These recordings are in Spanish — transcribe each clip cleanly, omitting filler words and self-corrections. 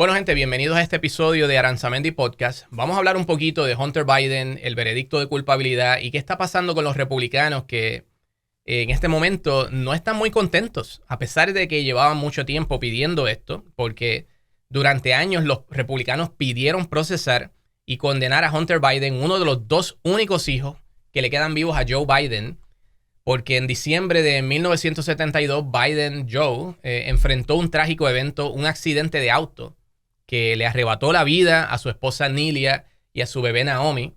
Bueno, gente, bienvenidos a este episodio de Aranzamendi Podcast. Vamos a hablar un poquito de Hunter Biden, el veredicto de culpabilidad y qué está pasando con los republicanos que en este momento no están muy contentos, a pesar de que llevaban mucho tiempo pidiendo esto, porque durante años los republicanos pidieron procesar y condenar a Hunter Biden, uno de los dos únicos hijos que le quedan vivos a Joe Biden, porque en diciembre de 1972 Biden Joe enfrentó un trágico evento, un accidente de auto que le arrebató la vida a su esposa Nilia y a su bebé Naomi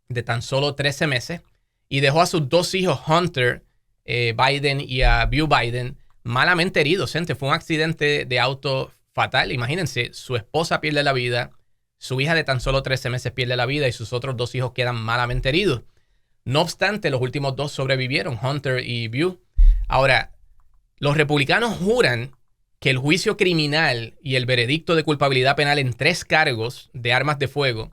de tan solo 13 meses y dejó a sus dos hijos Hunter Biden y a Beau Biden malamente heridos. Gente, fue un accidente de auto fatal. Imagínense, su esposa pierde la vida, su hija de tan solo 13 meses pierde la vida y sus otros dos hijos quedan malamente heridos. No obstante, los últimos dos sobrevivieron, Hunter y Beau. Ahora, los republicanos juran que el juicio criminal y el veredicto de culpabilidad penal en 3 cargos de armas de fuego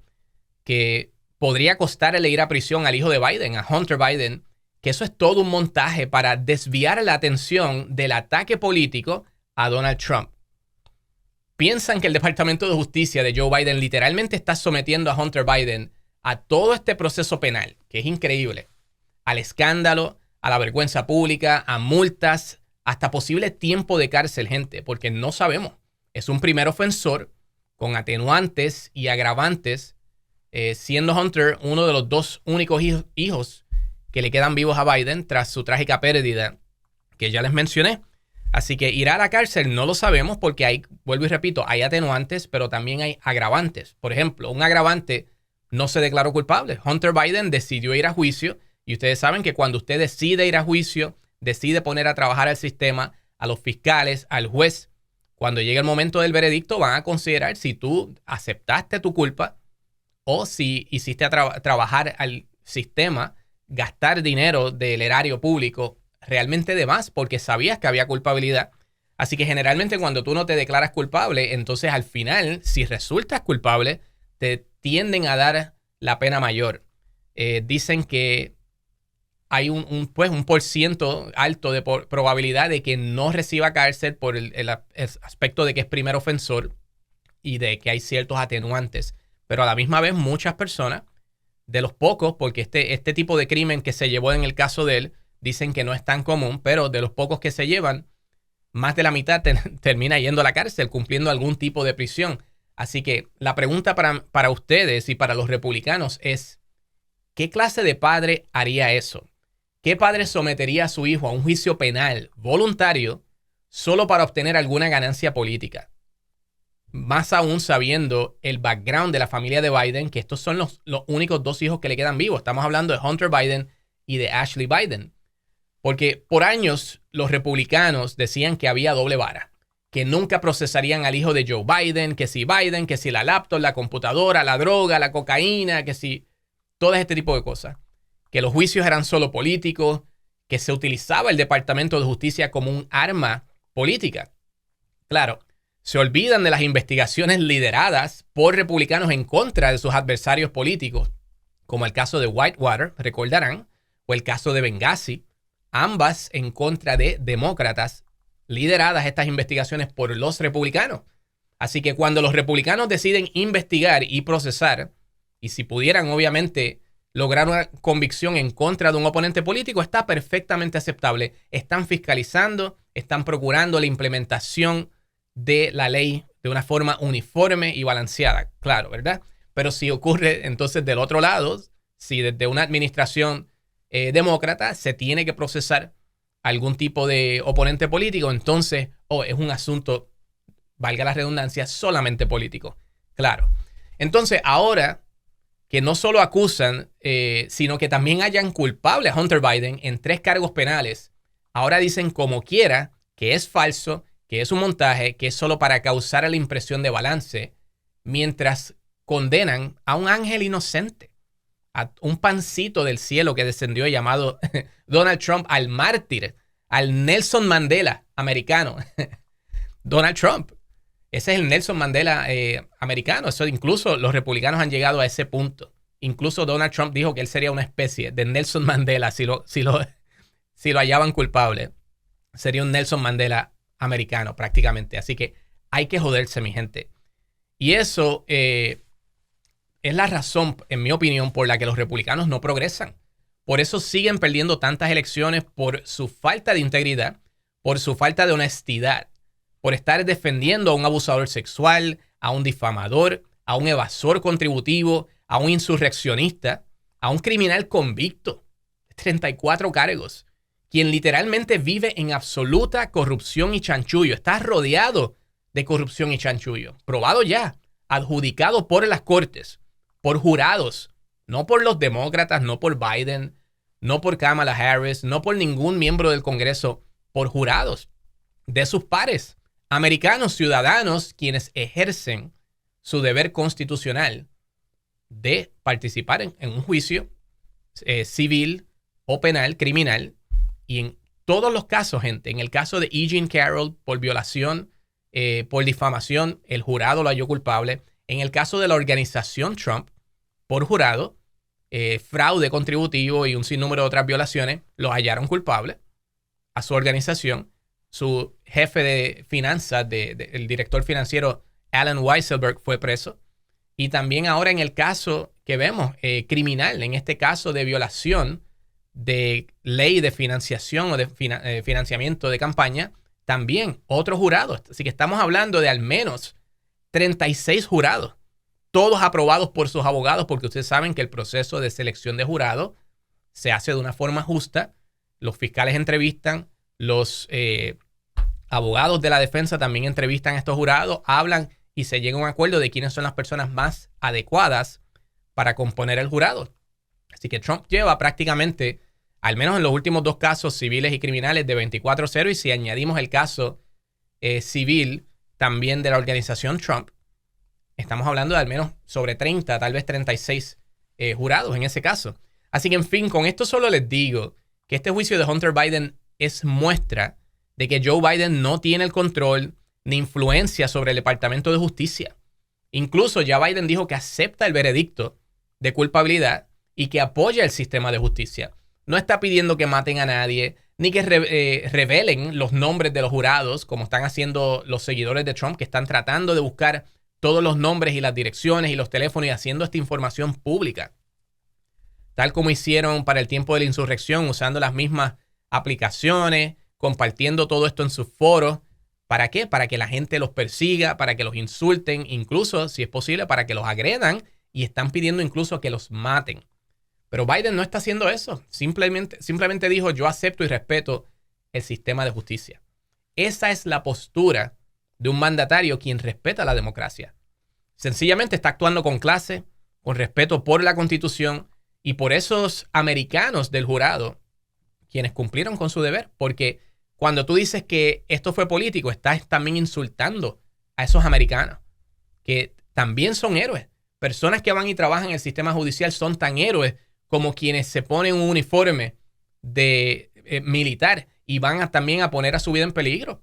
que podría costarle ir a prisión al hijo de Biden, a Hunter Biden, que eso es todo un montaje para desviar la atención del ataque político a Donald Trump. Piensan que el Departamento de Justicia de Joe Biden literalmente está sometiendo a Hunter Biden a todo este proceso penal, que es increíble, al escándalo, a la vergüenza pública, a multas, hasta posible tiempo de cárcel, gente, porque no sabemos. Es un primer ofensor con atenuantes y agravantes, siendo Hunter uno de los dos únicos hijos que le quedan vivos a Biden tras su trágica pérdida que ya les mencioné. Así que irá a la cárcel no lo sabemos porque hay, vuelvo y repito, hay atenuantes, pero también hay agravantes. Por ejemplo, un agravante no se declaró culpable. Hunter Biden decidió ir a juicio y ustedes saben que cuando usted decide ir a juicio, decide poner a trabajar al sistema, a los fiscales, al juez, cuando llegue el momento del veredicto van a considerar si tú aceptaste tu culpa o si hiciste trabajar al sistema, gastar dinero del erario público realmente de más porque sabías que había culpabilidad. Así que generalmente cuando tú no te declaras culpable, entonces al final, si resultas culpable, te tienden a dar la pena mayor. Dicen que hay un porciento alto de probabilidad de que no reciba cárcel por el aspecto de que es primer ofensor y de que hay ciertos atenuantes. Pero a la misma vez muchas personas, de los pocos, porque este tipo de crimen que se llevó en el caso de él, dicen que no es tan común, pero de los pocos que se llevan, más de la mitad termina yendo a la cárcel, cumpliendo algún tipo de prisión. Así que la pregunta para ustedes y para los republicanos es, ¿qué clase de padre haría eso? ¿Qué padre sometería a su hijo a un juicio penal voluntario solo para obtener alguna ganancia política? Más aún sabiendo el background de la familia de Biden, que estos son los únicos dos hijos que le quedan vivos. Estamos hablando de Hunter Biden y de Ashley Biden. Porque por años los republicanos decían que había doble vara, que nunca procesarían al hijo de Joe Biden, que si la laptop, la computadora, la droga, la cocaína, que si todo este tipo de cosas. Que los juicios eran solo políticos, que se utilizaba el Departamento de Justicia como un arma política. Claro, se olvidan de las investigaciones lideradas por republicanos en contra de sus adversarios políticos, como el caso de Whitewater, recordarán, o el caso de Benghazi, ambas en contra de demócratas, lideradas estas investigaciones por los republicanos. Así que cuando los republicanos deciden investigar y procesar, y si pudieran obviamente lograr una convicción en contra de un oponente político, está perfectamente aceptable. Están fiscalizando, están procurando la implementación de la ley de una forma uniforme y balanceada. Claro, ¿verdad? Pero si ocurre entonces del otro lado, si desde una administración demócrata se tiene que procesar algún tipo de oponente político, entonces es un asunto, valga la redundancia, solamente político. Claro. Entonces ahora que no solo acusan, sino que también hayan culpable a Hunter Biden en 3 cargos penales. Ahora dicen como quiera que es falso, que es un montaje, que es solo para causar la impresión de balance, mientras condenan a un ángel inocente, a un pancito del cielo que descendió llamado Donald Trump, al mártir, al Nelson Mandela americano. Donald Trump. Ese es el Nelson Mandela americano. Eso incluso los republicanos han llegado a ese punto. Incluso Donald Trump dijo que él sería una especie de Nelson Mandela si lo hallaban culpable. Sería un Nelson Mandela americano prácticamente. Así que hay que joderse, mi gente. Y eso es la razón, en mi opinión, por la que los republicanos no progresan. Por eso siguen perdiendo tantas elecciones, por su falta de integridad, por su falta de honestidad, por estar defendiendo a un abusador sexual, a un difamador, a un evasor contributivo, a un insurreccionista, a un criminal convicto, 34 cargos, quien literalmente vive en absoluta corrupción y chanchullo. Está rodeado de corrupción y chanchullo. Probado ya, adjudicado por las cortes, por jurados, no por los demócratas, no por Biden, no por Kamala Harris, no por ningún miembro del Congreso, por jurados de sus pares, americanos, ciudadanos, quienes ejercen su deber constitucional de participar en un juicio civil o penal, criminal. Y en todos los casos, gente, en el caso de E. Jean Carroll por violación, por difamación, el jurado lo halló culpable. En el caso de la organización Trump, por jurado, fraude contributivo y un sinnúmero de otras violaciones, lo hallaron culpable a su organización. Su jefe de finanzas, el director financiero Alan Weisselberg, fue preso. Y también ahora en el caso que vemos, criminal, en este caso de violación de ley de financiación o de financiamiento de campaña, también otros jurados. Así que estamos hablando de al menos 36 jurados, todos aprobados por sus abogados, porque ustedes saben que el proceso de selección de jurados se hace de una forma justa. Los fiscales entrevistan, los abogados de la defensa también entrevistan a estos jurados, hablan y se llega a un acuerdo de quiénes son las personas más adecuadas para componer el jurado. Así que Trump lleva prácticamente, al menos en los últimos dos casos civiles y criminales, de 24-0. Y si añadimos el caso civil también de la organización Trump, estamos hablando de al menos sobre 30, tal vez 36 jurados en ese caso. Así que, en fin, con esto solo les digo que este juicio de Hunter Biden es muestra de que Joe Biden no tiene el control ni influencia sobre el Departamento de Justicia. Incluso ya Biden dijo que acepta el veredicto de culpabilidad y que apoya el sistema de justicia. No está pidiendo que maten a nadie, ni que revelen los nombres de los jurados, como están haciendo los seguidores de Trump, que están tratando de buscar todos los nombres y las direcciones y los teléfonos y haciendo esta información pública. Tal como hicieron para el tiempo de la insurrección, usando las mismas aplicaciones, compartiendo todo esto en sus foros. ¿Para qué? Para que la gente los persiga, para que los insulten, incluso, si es posible, para que los agredan, y están pidiendo incluso que los maten. Pero Biden no está haciendo eso. Simplemente dijo, yo acepto y respeto el sistema de justicia. Esa es la postura de un mandatario quien respeta la democracia. Sencillamente está actuando con clase, con respeto por la Constitución y por esos americanos del jurado quienes cumplieron con su deber. Porque cuando tú dices que esto fue político, estás también insultando a esos americanos que también son héroes. Personas que van y trabajan en el sistema judicial son tan héroes como quienes se ponen un uniforme de militar y van también a poner a su vida en peligro.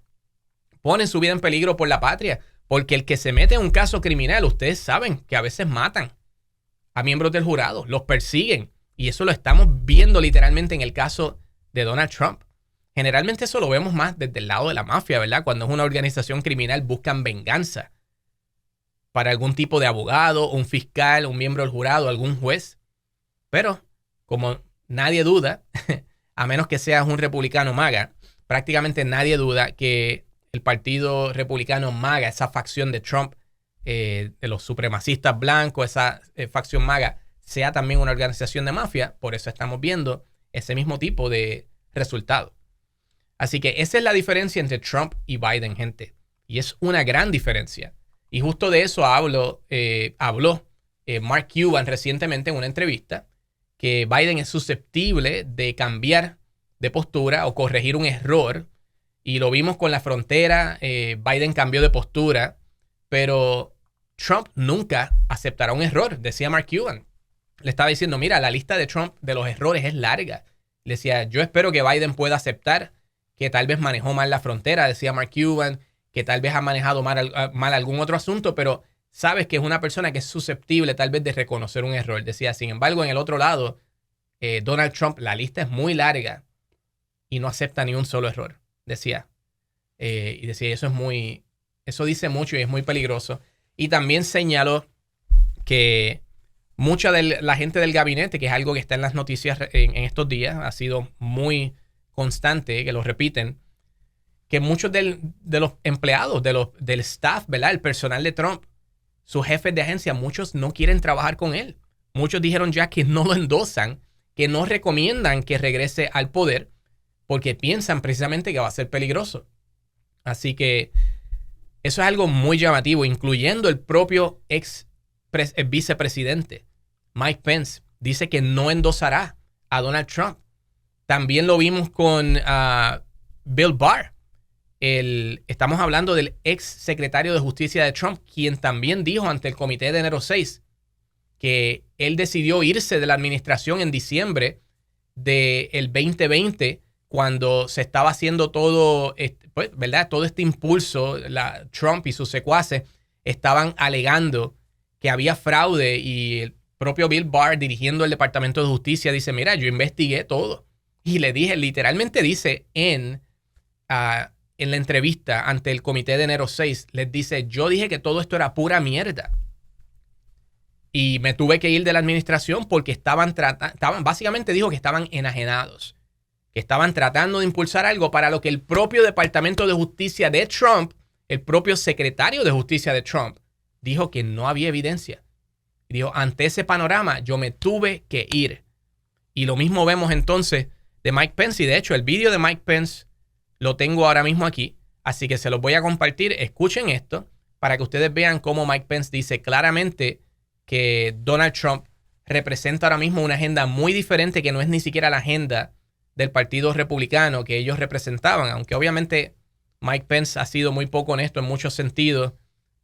Ponen su vida en peligro por la patria, porque el que se mete en un caso criminal, ustedes saben que a veces matan a miembros del jurado, los persiguen, y eso lo estamos viendo literalmente en el caso de Donald Trump. Generalmente eso lo vemos más desde el lado de la mafia, ¿verdad? Cuando es una organización criminal, buscan venganza para algún tipo de abogado, un fiscal, un miembro del jurado, algún juez. Pero como nadie duda, a menos que seas un republicano MAGA, prácticamente nadie duda que el partido republicano MAGA, esa facción de Trump, de los supremacistas blancos, esa facción MAGA, sea también una organización de mafia. Por eso estamos viendo ese mismo tipo de resultado. Así que esa es la diferencia entre Trump y Biden, gente. Y es una gran diferencia. Y justo de eso habló Mark Cuban recientemente en una entrevista, que Biden es susceptible de cambiar de postura o corregir un error. Y lo vimos con la frontera. Biden cambió de postura, pero Trump nunca aceptará un error, decía Mark Cuban. Le estaba diciendo, mira, la lista de Trump de los errores es larga. Le decía, yo espero que Biden pueda aceptar que tal vez manejó mal la frontera, decía Mark Cuban, que tal vez ha manejado mal algún otro asunto, pero sabes que es una persona que es susceptible tal vez de reconocer un error. Decía, sin embargo, en el otro lado, Donald Trump, la lista es muy larga y no acepta ni un solo error, decía. Y decía, eso dice mucho y es muy peligroso. Y también señaló que mucha de la gente del gabinete, que es algo que está en las noticias en estos días, ha sido muy constante, que lo repiten, que muchos de los empleados, del staff, ¿verdad? El personal de Trump, sus jefes de agencia, muchos no quieren trabajar con él. Muchos dijeron ya que no lo endosan, que no recomiendan que regrese al poder porque piensan precisamente que va a ser peligroso. Así que eso es algo muy llamativo, incluyendo el propio vicepresidente, Mike Pence, dice que no endosará a Donald Trump. También lo vimos con Bill Barr. Estamos hablando del ex secretario de Justicia de Trump, quien también dijo ante el comité de enero 6 que él decidió irse de la administración en diciembre del 2020, cuando se estaba haciendo todo, pues, ¿verdad? Todo este impulso. Trump y sus secuaces estaban alegando que había fraude, y el propio Bill Barr, dirigiendo el Departamento de Justicia, dice, mira, yo investigué todo. Y le dije, literalmente dice en la entrevista ante el comité de enero 6, les dice, yo dije que todo esto era pura mierda. Y me tuve que ir de la administración porque básicamente dijo que estaban enajenados, que estaban tratando de impulsar algo para lo que el propio Departamento de Justicia de Trump, el propio secretario de Justicia de Trump, dijo que no había evidencia. Y dijo, ante ese panorama, yo me tuve que ir. Y lo mismo vemos entonces de Mike Pence. Y de hecho, el vídeo de Mike Pence lo tengo ahora mismo aquí. Así que se los voy a compartir. Escuchen esto para que ustedes vean cómo Mike Pence dice claramente que Donald Trump representa ahora mismo una agenda muy diferente, que no es ni siquiera la agenda del Partido Republicano que ellos representaban. Aunque obviamente Mike Pence ha sido muy poco honesto en muchos sentidos,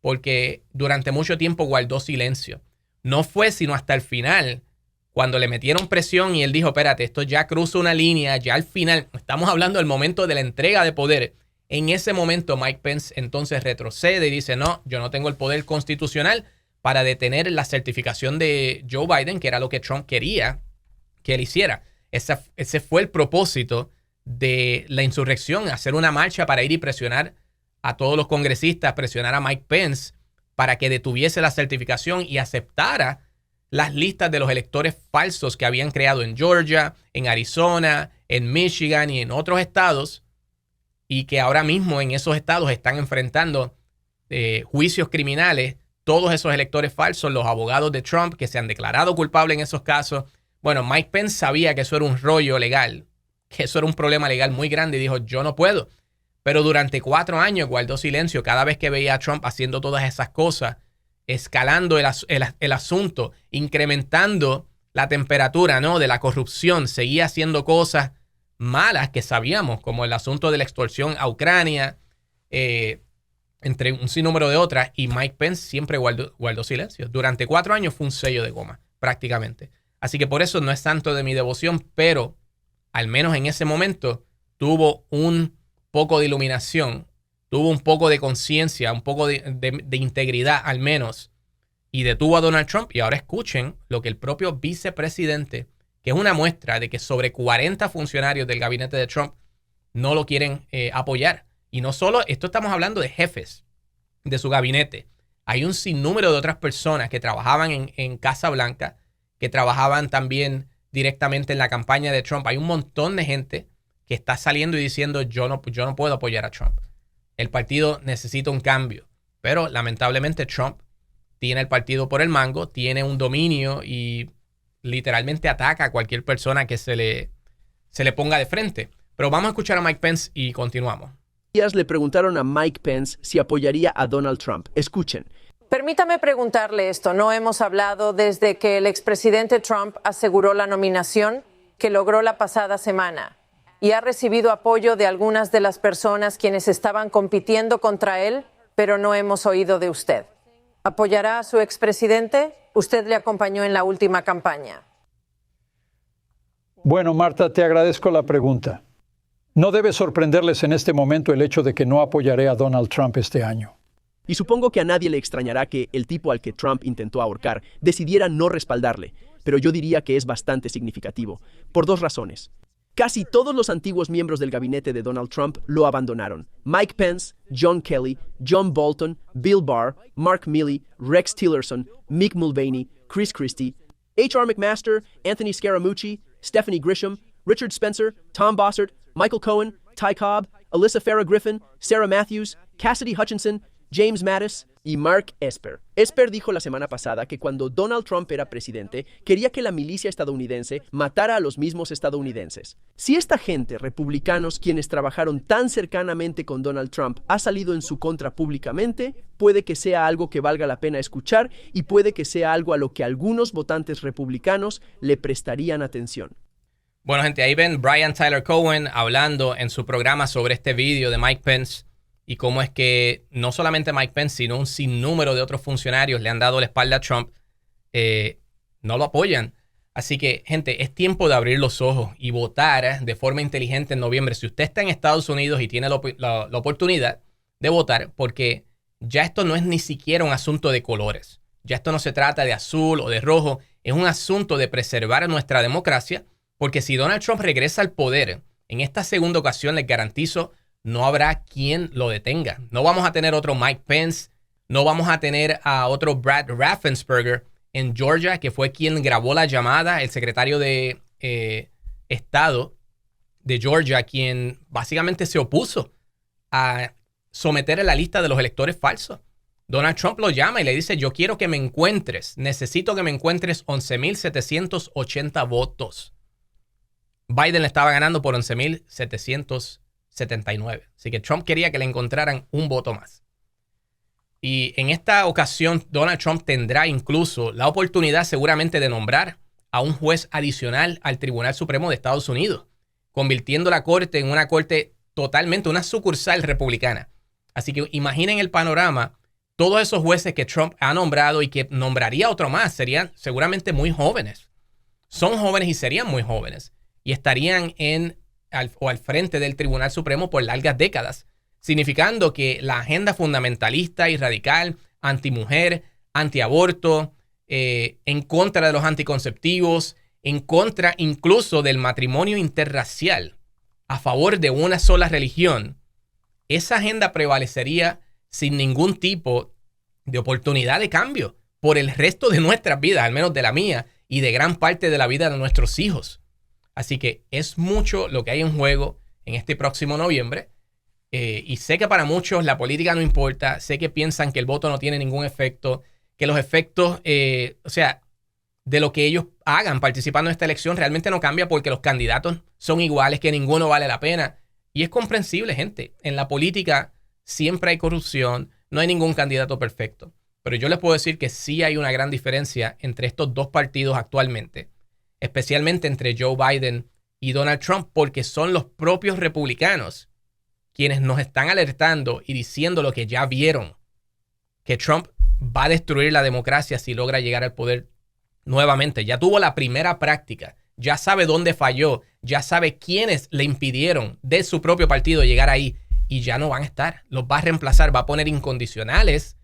porque durante mucho tiempo guardó silencio. No fue sino hasta el final, cuando le metieron presión y él dijo, espérate, esto ya cruza una línea, ya al final, estamos hablando del momento de la entrega de poder. En ese momento Mike Pence entonces retrocede y dice, no, yo no tengo el poder constitucional para detener la certificación de Joe Biden, que era lo que Trump quería que él hiciera. Ese fue el propósito de la insurrección, hacer una marcha para ir y presionar a todos los congresistas, presionar a Mike Pence para que detuviese la certificación y aceptara las listas de los electores falsos que habían creado en Georgia, en Arizona, en Michigan y en otros estados, y que ahora mismo en esos estados están enfrentando juicios criminales todos esos electores falsos, los abogados de Trump que se han declarado culpables en esos casos. Bueno, Mike Pence sabía que eso era un rollo legal, que eso era un problema legal muy grande, y dijo, yo no puedo. Pero durante 4 años guardó silencio cada vez que veía a Trump haciendo todas esas cosas, escalando el asunto, incrementando la temperatura, ¿no?, de la corrupción. Seguía haciendo cosas malas que sabíamos, como el asunto de la extorsión a Ucrania, entre un sinnúmero de otras, y Mike Pence siempre guardó silencio. Durante 4 años fue un sello de goma, prácticamente. Así que por eso no es santo de mi devoción, pero al menos en ese momento tuvo un poco de iluminación, tuvo un poco de conciencia, un poco de integridad al menos, y detuvo a Donald Trump. Y ahora escuchen lo que el propio vicepresidente, que es una muestra de que sobre 40 funcionarios del gabinete de Trump no lo quieren apoyar. Y no solo esto, estamos hablando de jefes de su gabinete. Hay un sinnúmero de otras personas que trabajaban en Casa Blanca, que trabajaban también directamente en la campaña de Trump. Hay un montón de gente que está saliendo y diciendo, yo no puedo apoyar a Trump. El partido necesita un cambio. Pero lamentablemente Trump tiene el partido por el mango, tiene un dominio y literalmente ataca a cualquier persona que se le ponga de frente. Pero vamos a escuchar a Mike Pence y continuamos. Le preguntaron a Mike Pence si apoyaría a Donald Trump. Escuchen. Permítame preguntarle esto. No hemos hablado desde que el expresidente Trump aseguró la nominación que logró la pasada semana y ha recibido apoyo de algunas de las personas quienes estaban compitiendo contra él, pero no hemos oído de usted. ¿Apoyará a su expresidente? Usted le acompañó en la última campaña. Bueno, Marta, te agradezco la pregunta. No debe sorprenderles en este momento el hecho de que no apoyaré a Donald Trump este año. Y supongo que a nadie le extrañará que el tipo al que Trump intentó ahorcar decidiera no respaldarle, pero yo diría que es bastante significativo, por 2 razones. Casi todos los antiguos miembros del gabinete de Donald Trump lo abandonaron. Mike Pence, John Kelly, John Bolton, Bill Barr, Mark Milley, Rex Tillerson, Mick Mulvaney, Chris Christie, H.R. McMaster, Anthony Scaramucci, Stephanie Grisham, Richard Spencer, Tom Bossert, Michael Cohen, Ty Cobb, Alyssa Farah Griffin, Sarah Matthews, Cassidy Hutchinson, James Mattis y Mark Esper. Esper dijo la semana pasada que cuando Donald Trump era presidente, quería que la milicia estadounidense matara a los mismos estadounidenses. Si esta gente, republicanos, quienes trabajaron tan cercanamente con Donald Trump, ha salido en su contra públicamente, puede que sea algo que valga la pena escuchar y puede que sea algo a lo que algunos votantes republicanos le prestarían atención. Bueno, gente, ahí ven Brian Tyler Cohen hablando en su programa sobre este vídeo de Mike Pence y cómo es que no solamente Mike Pence, sino un sinnúmero de otros funcionarios le han dado la espalda a Trump, no lo apoyan. Así que, gente, es tiempo de abrir los ojos y votar de forma inteligente en noviembre. Si usted está en Estados Unidos y tiene la oportunidad de votar, porque ya esto no es ni siquiera un asunto de colores. Ya esto no se trata de azul o de rojo. Es un asunto de preservar nuestra democracia, porque si Donald Trump regresa al poder en esta segunda ocasión, les garantizo, no habrá quien lo detenga. No vamos a tener otro Mike Pence, no vamos a tener a otro Brad Raffensperger en Georgia, que fue quien grabó la llamada, el secretario de Estado de Georgia, quien básicamente se opuso a someter a la lista de los electores falsos. Donald Trump lo llama y le dice, yo quiero que me encuentres, necesito que me encuentres 11,780 votos. Biden le estaba ganando por 11,779. Así que Trump quería que le encontraran un voto más. Y en esta ocasión, Donald Trump tendrá incluso la oportunidad seguramente de nombrar a un juez adicional al Tribunal Supremo de Estados Unidos, convirtiendo la corte en una corte totalmente, una sucursal republicana. Así que imaginen el panorama, todos esos jueces que Trump ha nombrado y que nombraría otro más, serían seguramente muy jóvenes. Son jóvenes y serían muy jóvenes. Y estarían al frente del Tribunal Supremo por largas décadas, significando que la agenda fundamentalista y radical, antimujer, antiaborto, en contra de los anticonceptivos, en contra incluso del matrimonio interracial, a favor de una sola religión, esa agenda prevalecería sin ningún tipo de oportunidad de cambio por el resto de nuestras vidas, al menos de la mía y de gran parte de la vida de nuestros hijos. Así que es mucho lo que hay en juego en este próximo noviembre. Y sé que para muchos la política no importa. Sé que piensan que el voto no tiene ningún efecto. Que los efectos, de lo que ellos hagan participando en esta elección realmente no cambia porque los candidatos son iguales, que ninguno vale la pena. Y es comprensible, gente. En la política siempre hay corrupción. No hay ningún candidato perfecto. Pero yo les puedo decir que sí hay una gran diferencia entre estos dos partidos actualmente. Especialmente entre Joe Biden y Donald Trump, porque son los propios republicanos quienes nos están alertando y diciendo lo que ya vieron, que Trump va a destruir la democracia si logra llegar al poder nuevamente. Ya tuvo la primera práctica, ya sabe dónde falló, ya sabe quiénes le impidieron de su propio partido llegar ahí y ya no van a estar. Los va a reemplazar, va a poner incondicionales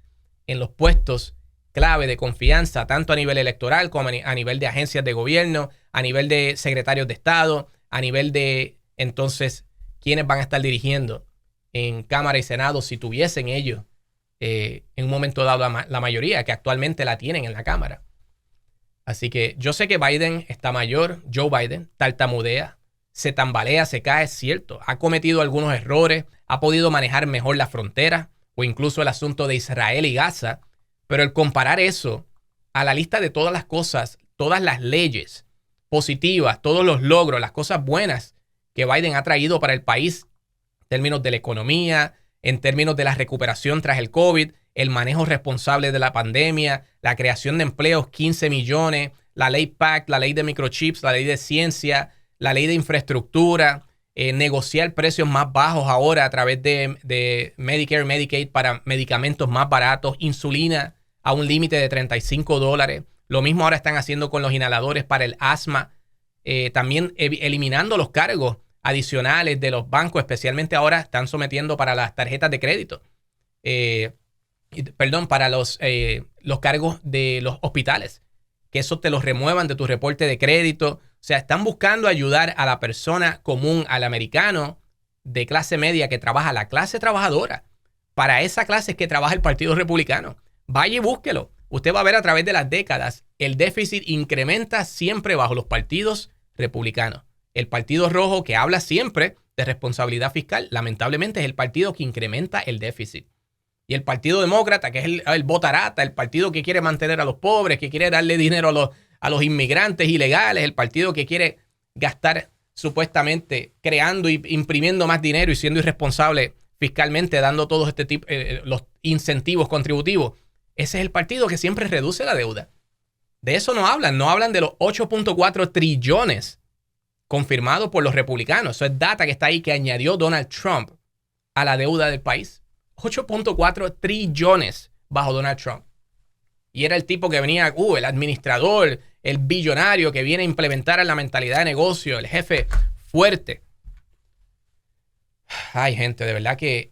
en los puestos clave de confianza, tanto a nivel electoral como a nivel de agencias de gobierno, a nivel de secretarios de Estado, a nivel de, entonces, quiénes van a estar dirigiendo en Cámara y Senado si tuviesen ellos en un momento dado la mayoría, que actualmente la tienen en la Cámara. Así que yo sé que Biden está mayor, Joe Biden, tartamudea, se tambalea, se cae, es cierto. Ha cometido algunos errores, ha podido manejar mejor la frontera o incluso el asunto de Israel y Gaza. Pero el comparar eso a la lista de todas las cosas, todas las leyes positivas, todos los logros, las cosas buenas que Biden ha traído para el país en términos de la economía, en términos de la recuperación tras el COVID, el manejo responsable de la pandemia, la creación de empleos, 15 millones, la ley PACT, la ley de microchips, la ley de ciencia, la ley de infraestructura, negociar precios más bajos ahora a través de Medicare, Medicaid para medicamentos más baratos, insulina a un límite de $35. Lo mismo ahora están haciendo con los inhaladores para el asma. También eliminando los cargos adicionales de los bancos, especialmente ahora están sometiendo para las tarjetas de crédito. Para los cargos de los hospitales. Que eso te los remuevan de tu reporte de crédito. O sea, están buscando ayudar a la persona común, al americano de clase media que trabaja, la clase trabajadora. Para esa clase es que trabaja el Partido Republicano. Vaya y búsquelo. Usted va a ver a través de las décadas, el déficit incrementa siempre bajo los partidos republicanos. El Partido Rojo, que habla siempre de responsabilidad fiscal, lamentablemente es el partido que incrementa el déficit. Y el Partido Demócrata, que es el botarata, el partido que quiere mantener a los pobres, que quiere darle dinero a los inmigrantes ilegales, el partido que quiere gastar supuestamente creando y imprimiendo más dinero y siendo irresponsable fiscalmente, dando todos este tipo, los incentivos contributivos. Ese es el partido que siempre reduce la deuda. De eso no hablan de los 8.4 trillones confirmados por los republicanos. Eso es data que está ahí que añadió Donald Trump a la deuda del país. 8.4 trillones bajo Donald Trump. Y era el tipo que venía, el administrador, el billonario que viene a implementar la mentalidad de negocio, el jefe fuerte. Ay, gente, de verdad que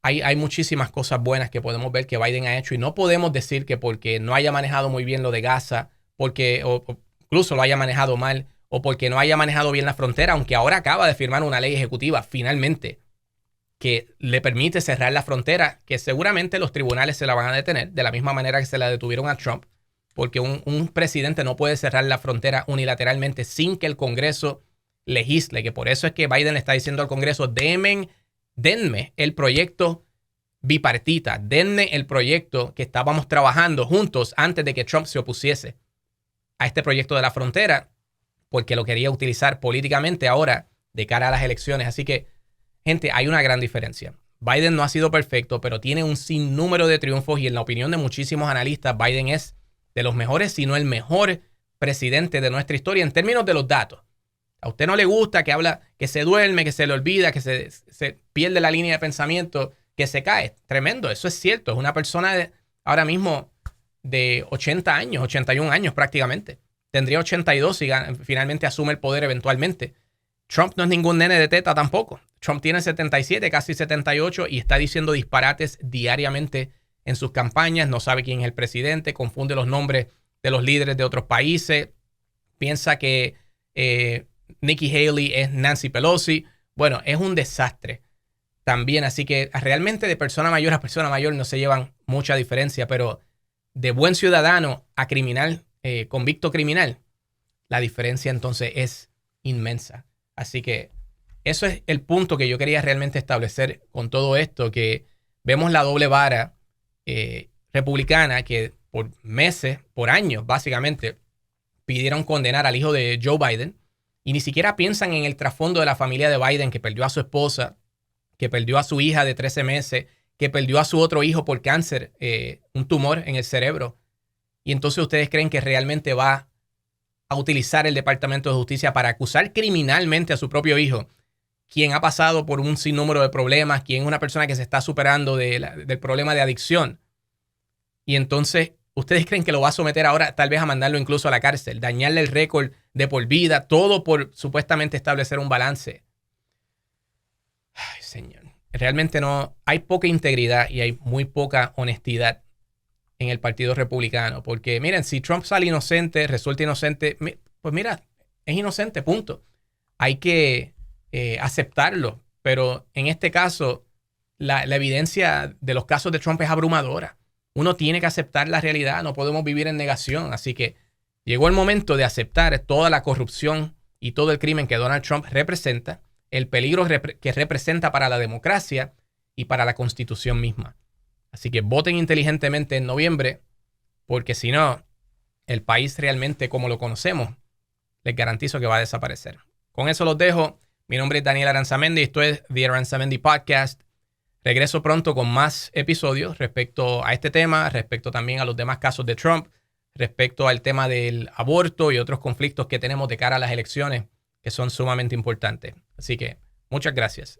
hay muchísimas cosas buenas que podemos ver que Biden ha hecho y no podemos decir que porque no haya manejado muy bien lo de Gaza, porque o incluso lo haya manejado mal, o porque no haya manejado bien la frontera, aunque ahora acaba de firmar una ley ejecutiva, finalmente, que le permite cerrar la frontera, que seguramente los tribunales se la van a detener, de la misma manera que se la detuvieron a Trump, porque un presidente no puede cerrar la frontera unilateralmente sin que el Congreso legisle, que por eso es que Biden le está diciendo al Congreso, denme el proyecto bipartita, denme el proyecto que estábamos trabajando juntos antes de que Trump se opusiese a este proyecto de la frontera, porque lo quería utilizar políticamente ahora de cara a las elecciones. Así que, gente, hay una gran diferencia. Biden no ha sido perfecto, pero tiene un sinnúmero de triunfos y en la opinión de muchísimos analistas, Biden es de los mejores, si no el mejor presidente de nuestra historia en términos de los datos. A usted no le gusta que habla, que se duerme, que se le olvida, que se pierde la línea de pensamiento, que se cae. Tremendo, eso es cierto. Es una persona ahora mismo de 80 años, 81 años prácticamente. Tendría 82 si finalmente asume el poder eventualmente. Trump no es ningún nene de teta tampoco. Trump tiene 77, casi 78 y está diciendo disparates diariamente en sus campañas. No sabe quién es el presidente, confunde los nombres de los líderes de otros países. Piensa que Nikki Haley es Nancy Pelosi. Bueno, es un desastre también. Así que realmente de persona mayor a persona mayor no se llevan mucha diferencia, pero de buen ciudadano a criminal, convicto criminal, la diferencia entonces es inmensa. Así que eso es el punto que yo quería realmente establecer con todo esto, que vemos la doble vara republicana que por meses, por años básicamente, pidieron condenar al hijo de Joe Biden y ni siquiera piensan en el trasfondo de la familia de Biden, que perdió a su esposa, que perdió a su hija de 13 meses, que perdió a su otro hijo por cáncer, un tumor en el cerebro. Y entonces ustedes creen que realmente va a utilizar el Departamento de Justicia para acusar criminalmente a su propio hijo, quien ha pasado por un sinnúmero de problemas, quien es una persona que se está superando del problema de adicción. Y entonces ustedes creen que lo va a someter ahora tal vez a mandarlo incluso a la cárcel, dañarle el récord de por vida, todo por supuestamente establecer un balance. Ay, señor. Realmente no, hay poca integridad y hay muy poca honestidad en el Partido Republicano. Porque miren, si Trump sale inocente, resulta inocente, pues mira, es inocente, punto. Hay que aceptarlo. Pero en este caso, la evidencia de los casos de Trump es abrumadora. Uno tiene que aceptar la realidad, no podemos vivir en negación. Así que llegó el momento de aceptar toda la corrupción y todo el crimen que Donald Trump representa, el peligro que representa para la democracia y para la Constitución misma. Así que voten inteligentemente en noviembre, porque si no, el país realmente como lo conocemos, les garantizo que va a desaparecer. Con eso los dejo. Mi nombre es Daniel Aranzamendi y esto es The Aranzamendi Podcast. Regreso pronto con más episodios respecto a este tema, respecto también a los demás casos de Trump, respecto al tema del aborto y otros conflictos que tenemos de cara a las elecciones que son sumamente importantes. Así que muchas gracias.